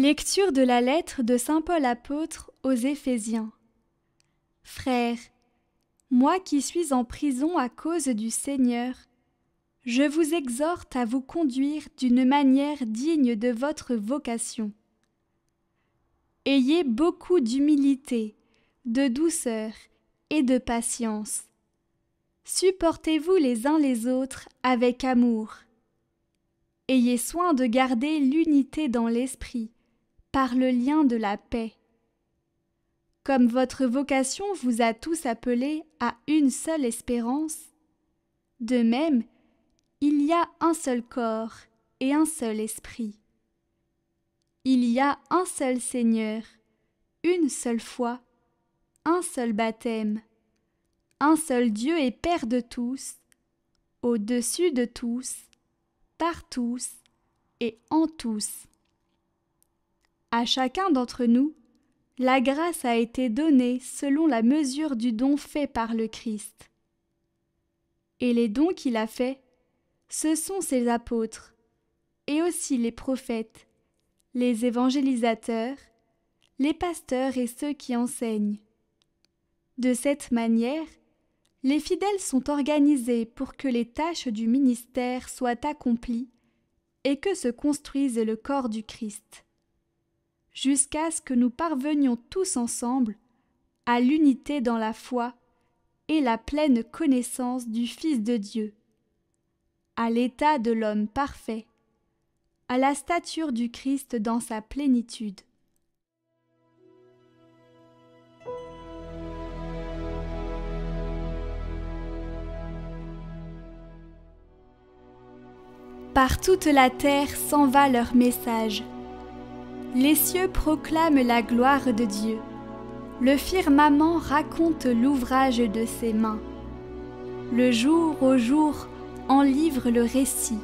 Lecture de la lettre de saint Paul apôtre aux Éphésiens. Frères, moi qui suis en prison à cause du Seigneur, je vous exhorte à vous conduire d'une manière digne de votre vocation. Ayez beaucoup d'humilité, de douceur et de patience. Supportez-vous les uns les autres avec amour. Ayez soin de garder l'unité dans l'esprit, par le lien de la paix. Comme votre vocation vous a tous appelés à une seule espérance, de même, il y a un seul corps et un seul esprit. Il y a un seul Seigneur, une seule foi, un seul baptême, un seul Dieu et Père de tous, au-dessus de tous, par tous et en tous. À chacun d'entre nous, la grâce a été donnée selon la mesure du don fait par le Christ. Et les dons qu'il a faits, ce sont ses apôtres, et aussi les prophètes, les évangélisateurs, les pasteurs et ceux qui enseignent. De cette manière, les fidèles sont organisés pour que les tâches du ministère soient accomplies et que se construise le corps du Christ, jusqu'à ce que nous parvenions tous ensemble à l'unité dans la foi et la pleine connaissance du Fils de Dieu, à l'état de l'homme parfait, à la stature du Christ dans sa plénitude. Par toute la terre s'en va leur message. Les cieux proclament la gloire de Dieu. Le firmament raconte l'ouvrage de ses mains. Le jour au jour en livre le récit,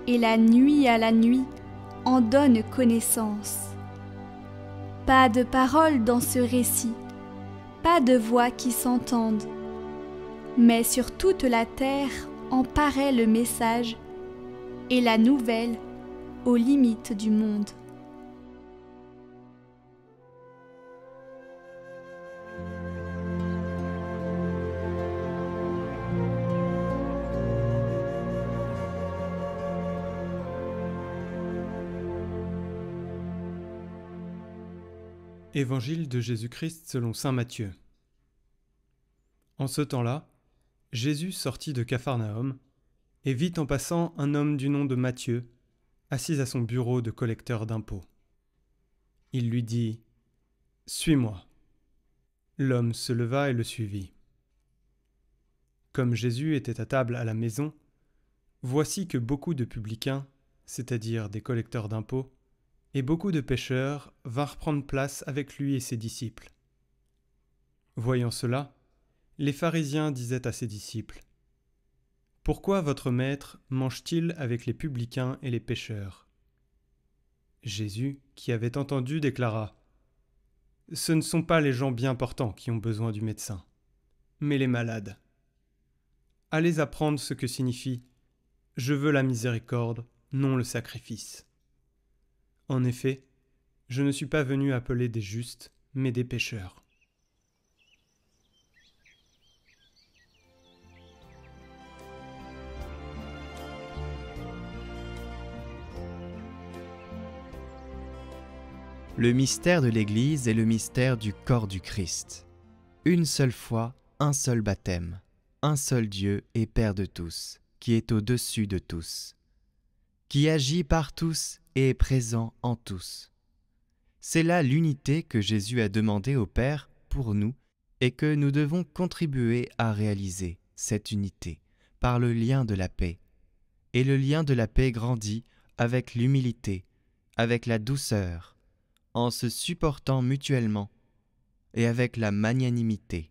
et la nuit à la nuit en donne connaissance. Pas de parole dans ce récit, pas de voix qui s'entendent, mais sur toute la terre en paraît le message et la nouvelle aux limites du monde. Évangile de Jésus-Christ selon saint Matthieu. En ce temps-là, Jésus sortit de Capharnaüm et vit en passant un homme du nom de Matthieu, assis à son bureau de collecteur d'impôts. Il lui dit : « Suis-moi. » L'homme se leva et le suivit. Comme Jésus était à table à la maison, voici que beaucoup de publicains, c'est-à-dire des collecteurs d'impôts, et beaucoup de pécheurs vinrent prendre place avec lui et ses disciples. Voyant cela, les pharisiens disaient à ses disciples : « Pourquoi votre maître mange-t-il avec les publicains et les pécheurs ?» Jésus, qui avait entendu, déclara : « Ce ne sont pas les gens bien portants qui ont besoin du médecin, mais les malades. Allez apprendre ce que signifie « Je veux la miséricorde, non le sacrifice ». En effet, je ne suis pas venu appeler des justes, mais des pécheurs. Le mystère de l'Église est le mystère du corps du Christ. Une seule foi, un seul baptême, un seul Dieu et Père de tous, qui est au-dessus de tous, qui agit par tous et est présent en tous. C'est là l'unité que Jésus a demandée au Père pour nous et que nous devons contribuer à réaliser, cette unité, par le lien de la paix. Et le lien de la paix grandit avec l'humilité, avec la douceur, en se supportant mutuellement et avec la magnanimité.